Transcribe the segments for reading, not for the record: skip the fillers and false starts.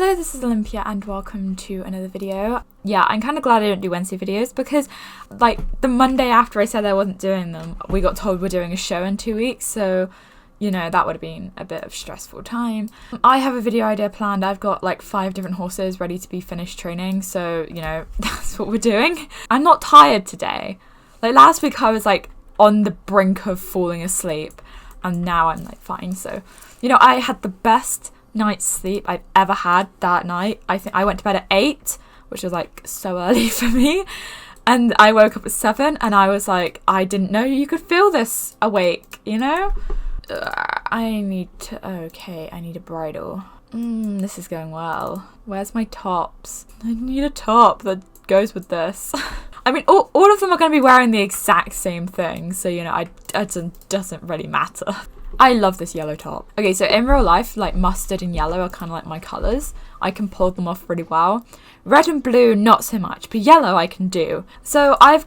Hello, this is Olympia and welcome to another video. Yeah, I'm kind of glad I don't do Wednesday videos because like the Monday after I said I wasn't doing them, we got told we're doing a show in 2 weeks, so you know, that would have been a bit of stressful time. I have a video idea planned. I've got like 5 different horses ready to be finished training, so you know, that's what we're doing. I'm not tired today. Like last week I was like on the brink of falling asleep and now I'm like fine. So, you know, I had the best night's sleep I've ever had that night. I think I went to bed at 8, which was like so early for me, and I woke up at 7 and I was like, I didn't know you could feel this awake, you know? I need a bridle. This is going well. Where's my tops? I need a top that goes with this. I mean, all of them are going to be wearing the exact same thing, so you know, it doesn't really matter. I love this yellow top. Okay, so in real life, like mustard and yellow are kind of like my colours. I can pull them off really well. Red and blue, not so much, but yellow I can do. So I've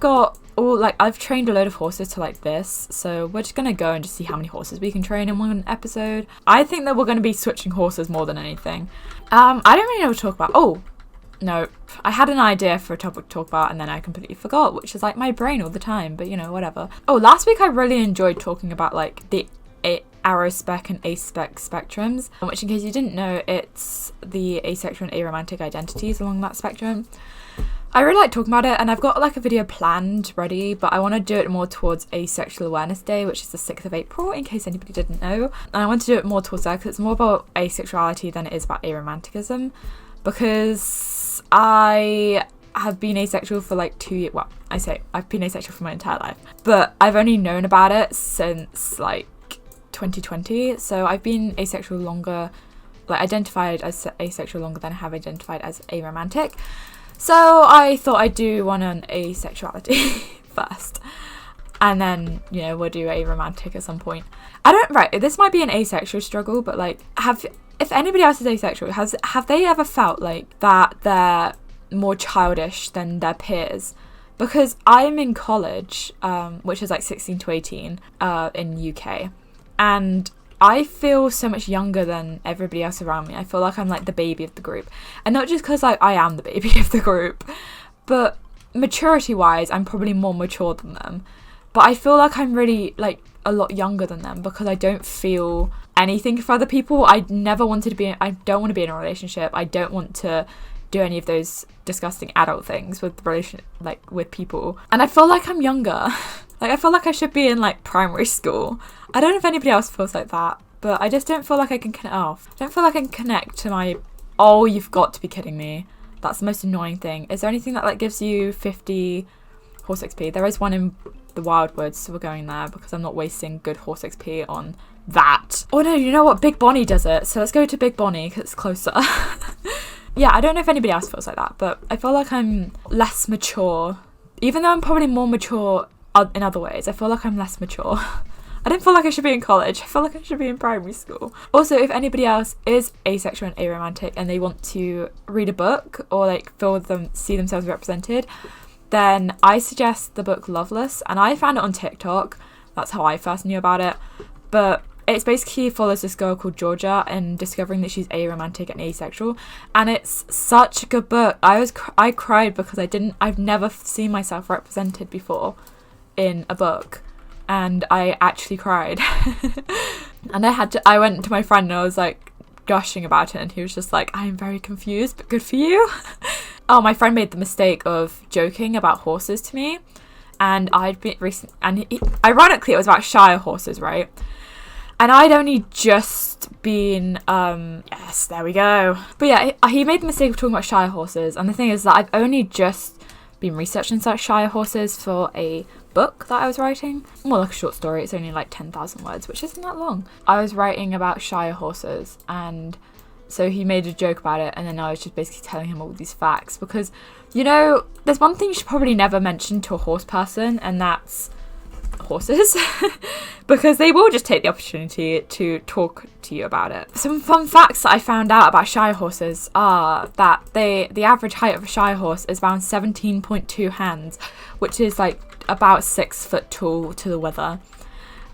trained a load of horses to like this, so we're just gonna go and just see how many horses we can train in one episode. I think that we're gonna be switching horses more than anything. I don't really know what to talk about. Oh, no, I had an idea for a topic to talk about and then I completely forgot, which is like my brain all the time, but you know, whatever. Oh, last week I really enjoyed talking about like the arrow spec and aspec spectrums, which in case you didn't know, it's the asexual and aromantic identities along that spectrum. I really like talking about it, and I've got like a video planned ready, but I want to do it more towards Asexual Awareness Day, which is the 6th of April, in case anybody didn't know. And I want to do it more towards that because it's more about asexuality than it is about aromanticism, because I have been asexual for like 2 years. Well, I've been asexual for my entire life, but I've only known about it since like 2020, so I've been asexual longer, like identified as asexual longer than I have identified as aromantic. So I thought I'd do one on asexuality first, and then, you know, we'll do aromantic at some point. This might be an asexual struggle, but like, if anybody else is asexual, have they ever felt like that they're more childish than their peers? Because I'm in college, which is like 16 to 18 in UK, and I feel so much younger than everybody else around me. I feel like I'm like the baby of the group. And not just because like I am the baby of the group, but maturity-wise, I'm probably more mature than them. But I feel like I'm really like a lot younger than them because I don't feel anything for other people. I don't want to be in a relationship. I don't want to do any of those disgusting adult things with with people. And I feel like I'm younger. Like, I feel like I should be in, like, primary school. I don't know if anybody else feels like that, but I just don't feel like I can connect. I don't feel like I can connect to my, oh, you've got to be kidding me. That's the most annoying thing. Is there anything that, like, gives you 50 horse XP? There is one in the Wildwoods, so we're going there because I'm not wasting good horse XP on that. Oh, no, you know what? Big Bonnie does it, so let's go to Big Bonnie because it's closer. Yeah, I don't know if anybody else feels like that, but I feel like I'm less mature. Even though I'm probably more mature in other ways, I feel like I'm less mature. I don't feel like I should be in college. I feel like I should be in primary school. Also, if anybody else is asexual and aromantic and they want to read a book or like see themselves represented, then I suggest the book Loveless, and I found it on TikTok. That's how I first knew about it. But it basically follows this girl called Georgia and discovering that she's aromantic and asexual, and it's such a good book. I cried because I've never seen myself represented before in a book, and I actually cried. And I went to my friend and I was like gushing about it, and he was just like, I'm very confused, but good for you. Oh, my friend made the mistake of joking about horses to me, and ironically it was about Shire horses, right? And I'd only just been, yes, there we go. But yeah, he made the mistake of talking about Shire horses. And the thing is that I've only just been researching such Shire horses for a book that I was writing. More like a short story. It's only like 10,000 words, which isn't that long. I was writing about Shire horses, and so he made a joke about it. And then I was just basically telling him all these facts. Because, you know, there's one thing you should probably never mention to a horse person, and that's horses. Because they will just take the opportunity to talk to you about it. Some fun facts that I found out about Shire horses are that the average height of a Shire horse is around 17.2 hands, which is like about 6 foot tall to the wither.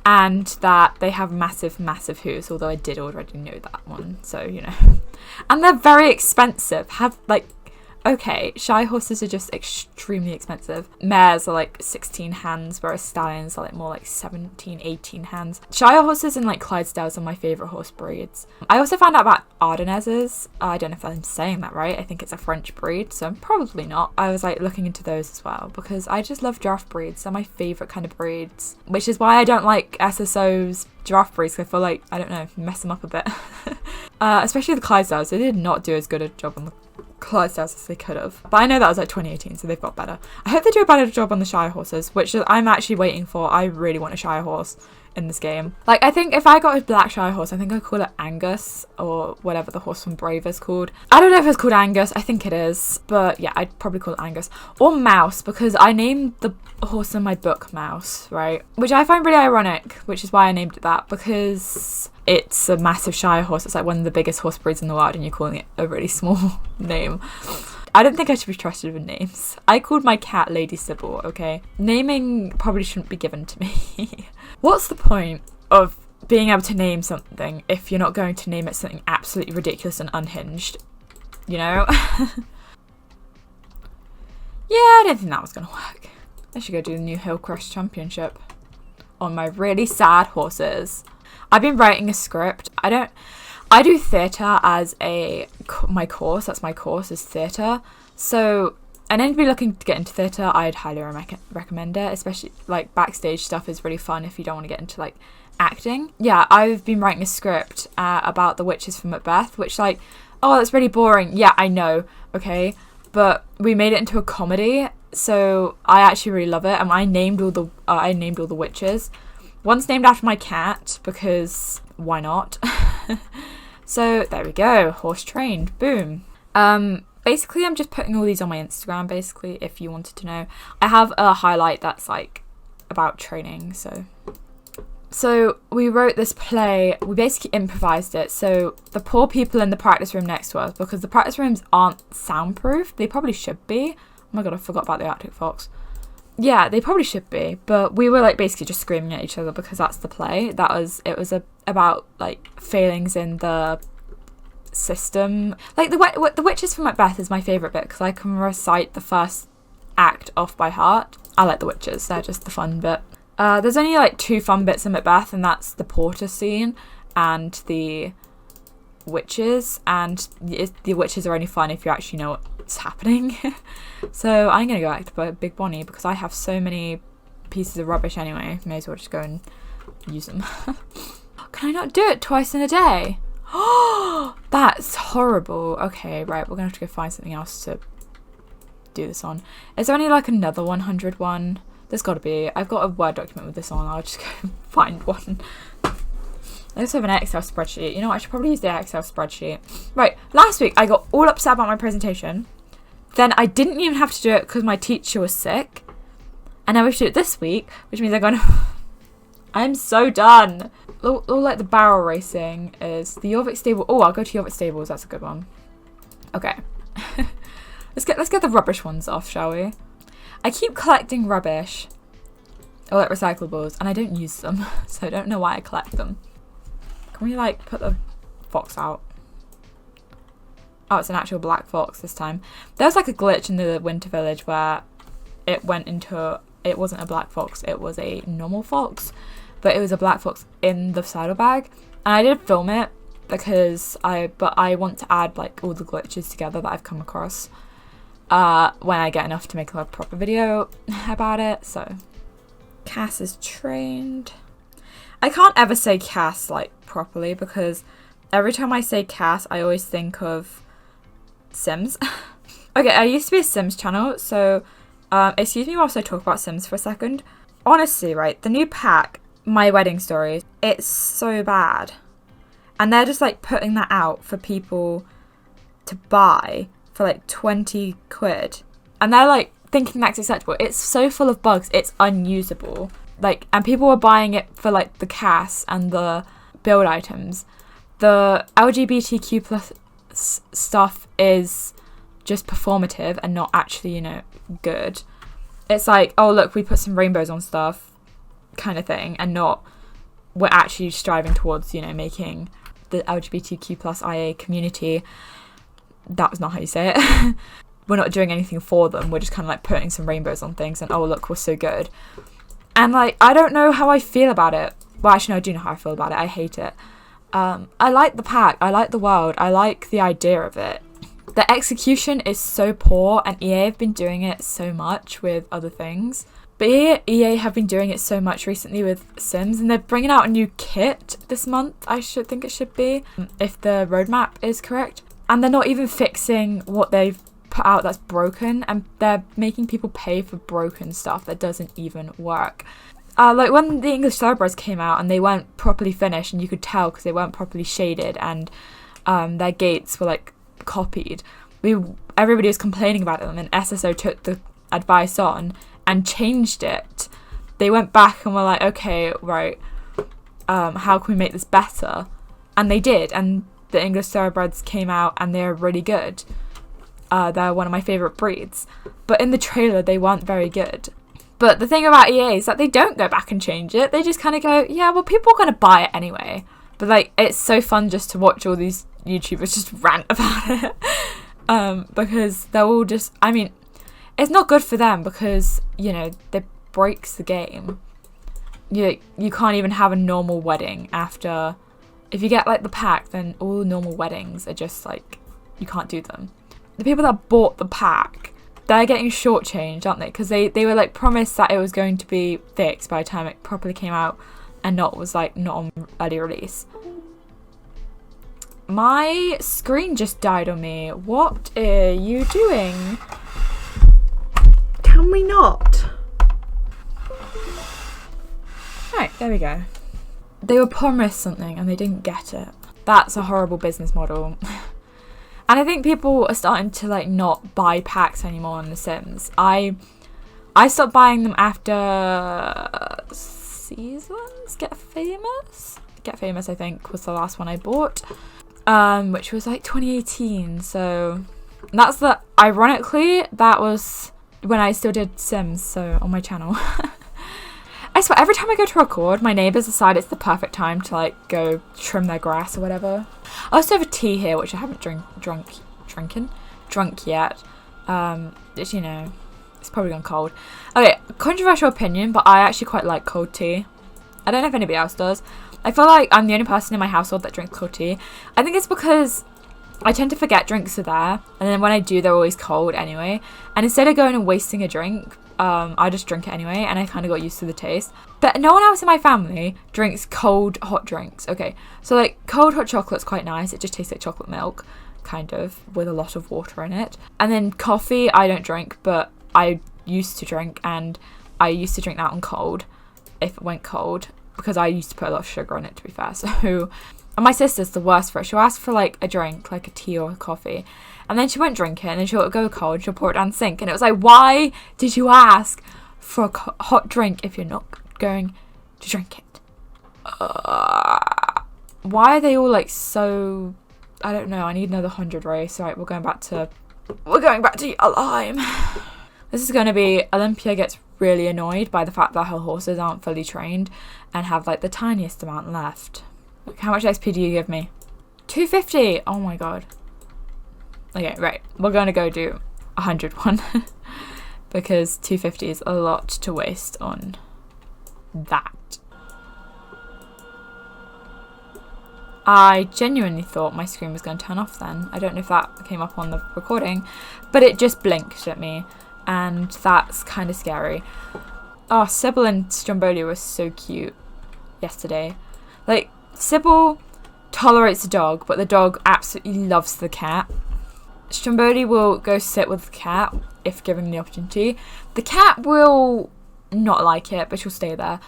and that they have massive hooves, although I did already know that one, so you know. And they're very expensive. Okay, shy horses are just extremely expensive. Mares are like 16 hands, whereas stallions are like more like 17, 18 hands. Shire horses and like Clydesdales are my favourite horse breeds. I also found out about Ardenneses. I don't know if I'm saying that right. I think it's a French breed, so probably not. I was like looking into those as well because I just love giraffe breeds. They're my favourite kind of breeds, which is why I don't like SSO's giraffe breeds. I feel like, I don't know, mess them up a bit. Especially the Clydesdales. They did not do as good a job on the Clydesdales as they could have, but I know that was like 2018, so they've got better. I hope they do a better job on the Shire horses, which I'm actually waiting for. I really want a Shire horse in this game. Like, I think if I got a black Shire horse, I think I'd call it Angus, or whatever the horse from Brave is called. I don't know if it's called Angus, I think it is, but yeah, I'd probably call it Angus. Or Mouse, because I named the horse in my book Mouse, right? Which I find really ironic, which is why I named it that, because it's a massive Shire horse. It's like one of the biggest horse breeds in the world, and you're calling it a really small name. I don't think I should be trusted with names. I called my cat Lady Sybil, okay? Naming probably shouldn't be given to me. What's the point of being able to name something if you're not going to name it something absolutely ridiculous and unhinged? You know? Yeah, I don't think that was gonna work. I should go do the new Hillcrest Championship on my really sad horses. I've been writing a script. I do theatre as my course. That's my course, is theatre. So anybody looking to get into theatre, I'd highly recommend it. Especially like backstage stuff is really fun if you don't want to get into like acting. Yeah, I've been writing a script about the witches from Macbeth, which like, oh, that's really boring. Yeah, I know. Okay, but we made it into a comedy, so I actually really love it. And I named all the witches. One's named after my cat, because why not? So there we go, horse trained, boom. Basically I'm just putting all these on my Instagram, basically, if you wanted to know. I have a highlight that's like about training, so we wrote this play, we basically improvised it. So the poor people in the practice room next to us, because the practice rooms aren't soundproof, they probably should be. Oh my god, I forgot about the Arctic Fox. Yeah, they probably should be, but we were like basically just screaming at each other because that's the play. It was about like failings in the system. Like the Witches from Macbeth is my favourite bit because I can recite the first act off by heart. I like the Witches, they're just the fun bit. There's only like 2 fun bits in Macbeth, and that's the porter scene and the witches, and the witches are only fun if you actually know what's happening. So I'm gonna go back to Big Bonnie because I have so many pieces of rubbish anyway. May as well just go and use them. Can I not do it twice in a day? Oh, that's horrible. Okay, right, we're gonna have to go find something else to do this on. Is there only like another 100 one? There's got to be. I've got a Word document with this on. I'll just go find one. I also have an Excel spreadsheet. You know what? I should probably use the Excel spreadsheet. Right, last week I got all upset about my presentation. Then I didn't even have to do it because my teacher was sick. And now we have to do it this week, which means I'm going to... I'm so done. All like the barrel racing is the Yorvik stable. Oh, I'll go to Yorvik stables. That's a good one. Okay. Let's get the rubbish ones off, shall we? I keep collecting rubbish. Or like recyclables, and I don't use them. So I don't know why I collect them. Can we like put the fox out? Oh, it's an actual black fox this time. There was like a glitch in the Winter Village where it went into... It wasn't a black fox, it was a normal fox. But it was a black fox in the saddlebag. And I did film it because I want to add like all the glitches together that I've come across when I get enough to make a proper video about it. So Cass is trained. I can't ever say Cass like properly because every time I say Cass I always think of Sims. Okay, I used to be a Sims channel, so excuse me whilst I talk about Sims for a second. Honestly, right, the new pack, My Wedding Stories, it's so bad. And they're just like putting that out for people to buy for like 20 quid. And they're like thinking that's acceptable. It's so full of bugs, it's unusable. Like, and people were buying it for like the CAS and the build items. The LGBTQ plus stuff is just performative and not actually, you know, good. It's like, oh look, we put some rainbows on stuff kind of thing, and not we're actually striving towards, you know, making the LGBTQ plus IA community. That was not how you say it. We're not doing anything for them. We're just kind of like putting some rainbows on things and, oh, look, we're so good. And like, I don't know how I feel about it. Well, actually, no, I do know how I feel about it. I hate it. I like the pack. I like the world. I like the idea of it. The execution is so poor, and EA have been doing it so much with other things. But EA have been doing it so much recently with Sims, and they're bringing out a new kit this month, I should think it should be, if the roadmap is correct. And they're not even fixing what they've put out that's broken, and they're making people pay for broken stuff that doesn't even work. Like when the English Thoroughbreds came out and they weren't properly finished, and you could tell because they weren't properly shaded, and their gates were like copied. Everybody was complaining about them, and SSO took the advice on and changed it. They went back and were like, okay, right, how can we make this better? And they did, and the English Thoroughbreds came out and they're really good. They're one of my favourite breeds. But in the trailer, they weren't very good. But the thing about EA is that they don't go back and change it. They just kind of go, yeah, well, people are going to buy it anyway. But like, it's so fun just to watch all these YouTubers just rant about it. Because they're all just, I mean, it's not good for them because, you know, it breaks the game. You can't even have a normal wedding after, if you get like the pack, then all normal weddings are just like, you can't do them. The people that bought the pack, they're getting shortchanged, aren't they? Because they were like promised that it was going to be fixed by the time it properly came out and not on early release. My screen just died on me. What are you doing? Can we not? Right, there we go. They were promised something and they didn't get it. That's a horrible business model. And I think people are starting to like not buy packs anymore on The Sims. I stopped buying them after Seasons? Get Famous? Get Famous, I think, was the last one I bought. Which was like 2018. So that's ironically, that was when I still did Sims, so on my channel. I swear, every time I go to record, my neighbours decide it's the perfect time to like go trim their grass or whatever. I also have a tea here, which I haven't drunk yet. It's, you know, it's probably gone cold. Okay, controversial opinion, but I actually quite like cold tea. I don't know if anybody else does. I feel like I'm the only person in my household that drinks cold tea. I think it's because I tend to forget drinks are there, and then when I do, they're always cold anyway. And instead of going and wasting a drink, I just drink it anyway, and I kind of got used to the taste. But no one else in my family drinks cold hot drinks. Okay, so like cold hot chocolate's quite nice. It just tastes like chocolate milk, kind of, with a lot of water in it. And then coffee, I don't drink, but I used to drink, and I used to drink that on cold, if it went cold, because I used to put a lot of sugar on it, to be fair. So, and my sister's the worst for it. She'll ask for like a drink, like a tea or a coffee, and then she won't drink it, and then she'll go cold, she'll pour it down the sink. And it was like, why did you ask for a hot drink if you're not going to drink it? Why are they all like so, I don't know, I need another 100 race. Right, we're going back to a lime. This is going to be, Olympia gets really annoyed by the fact that her horses aren't fully trained and have like the tiniest amount left. Like, how much XP do you give me? 250. Oh my god. Okay, right, we're going to go do 101 because 250 is a lot to waste on that. I genuinely thought my screen was going to turn off then. I don't know if that came up on the recording, but it just blinked at me, and that's kind of scary. Oh, Sybil and Stromboli were so cute yesterday. Like, Sybil tolerates the dog, but the dog absolutely loves the cat. Stromboli will go sit with the cat if given the opportunity. The cat will not like it, but she'll stay there.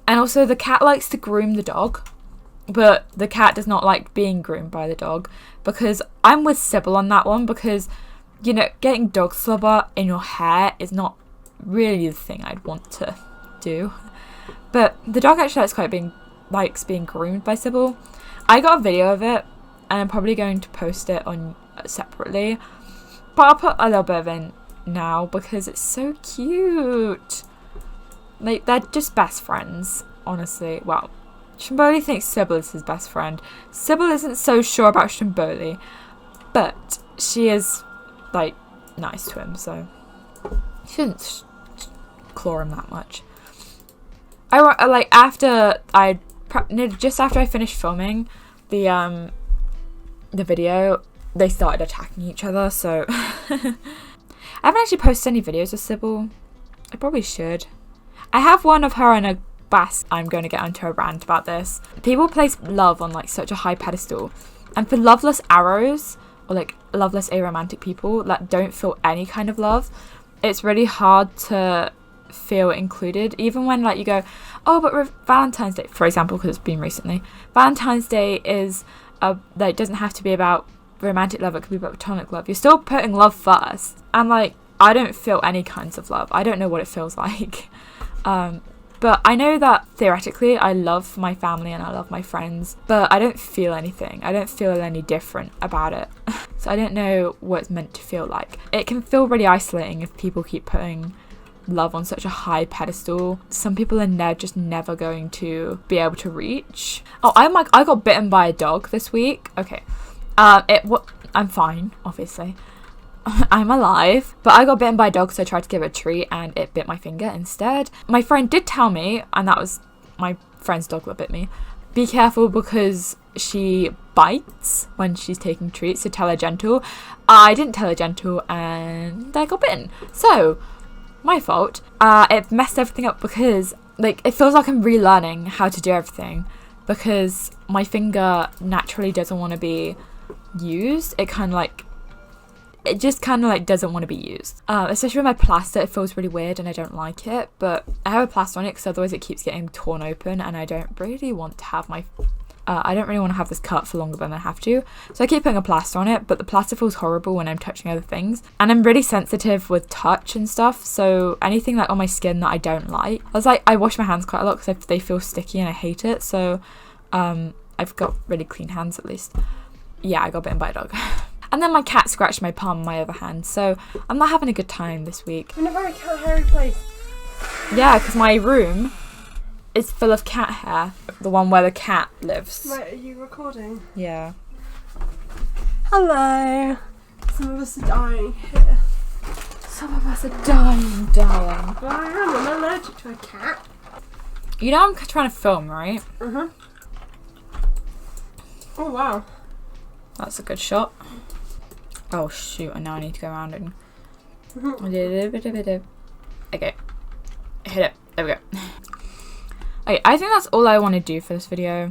And also the cat likes to groom the dog, but the cat does not like being groomed by the dog, because I'm with Sybil on that one, because, you know, getting dog slobber in your hair is not really the thing I'd want to do. But the dog actually likes being groomed by Sybil. I got a video of it, and I'm probably going to post it on separately, but I'll put a little bit of it now because it's so cute. Like, they're just best friends, honestly. Well, Stromboli thinks Sybil is his best friend. Sybil isn't so sure about Stromboli, but she is, like, nice to him, so she shouldn't claw him that much. Like, just after I finished filming the video, they started attacking each other, so I haven't actually posted any videos of Sybil. I probably should. I have one of her in a basket. I'm going to get onto a rant about this. People place love on, like, such a high pedestal, and for loveless arrows, or, like, loveless aromantic people that don't feel any kind of love, it's really hard to feel included. Even when, like, you go, oh, but Valentine's Day, for example, because it's been recently, Valentine's Day is like, doesn't have to be about romantic love, it could be about platonic love. You're still putting love first, and, like, I don't feel any kinds of love. I don't know what it feels like. But I know that theoretically I love my family and I love my friends, but I don't feel anything. I don't feel any different about it. So I don't know what it's meant to feel like. It can feel really isolating if people keep putting love on such a high pedestal. Some people are just never going to be able to reach. Oh, I got bitten by a dog this week. Okay. I'm fine, obviously. I'm alive, but I got bitten by a dog, so I tried to give it a treat and it bit my finger instead. My friend did tell me, and that was my friend's dog that bit me, be careful because she bites when she's taking treats, so tell her gentle. I didn't tell her gentle and I got bitten. So, my fault. It messed everything up because, like, it feels like I'm relearning how to do everything because my finger naturally doesn't want to be used. It just kind of like doesn't want to be used. Especially with my plaster, it feels really weird and I don't like it, but I have a plaster on it because otherwise it keeps getting torn open and I don't really want to have this cut for longer than I have to. So I keep putting a plaster on it, but the plaster feels horrible when I'm touching other things. And I'm really sensitive with touch and stuff, so anything like on my skin that I don't like. I wash my hands quite a lot because they feel sticky and I hate it, so I've got really clean hands at least. Yeah, I got bitten by a dog. And then my cat scratched my palm on my other hand, so I'm not having a good time this week. You're in a very cat hairy place. Yeah, because my room is full of cat hair. The one where the cat lives. Right, are you recording? Yeah. Hello. Some of us are dying here. Some of us are dying, darling. Well, I'm allergic to a cat. You know I'm trying to film, right? Uh-huh. Oh, wow. That's a good shot. Oh shoot, and now I need to go around and... Okay. Hit it. There we go. Okay, I think that's all I want to do for this video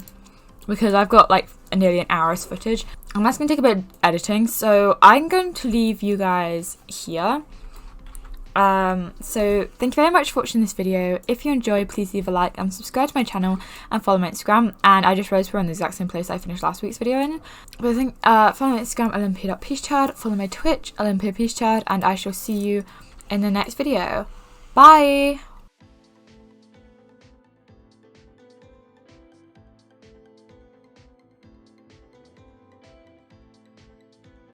because I've got like nearly an hour's footage. And that's going to take a bit of editing, so I'm going to leave you guys here. So thank you very much for watching this video. If you enjoyed, please leave a like and subscribe to my channel and follow my Instagram. And I just realised we're on the exact same place I finished last week's video in. But I think follow my Instagram, Olympia.Peacechild, follow my Twitch, OlympiaPeacechild, and I shall see you in the next video. Bye!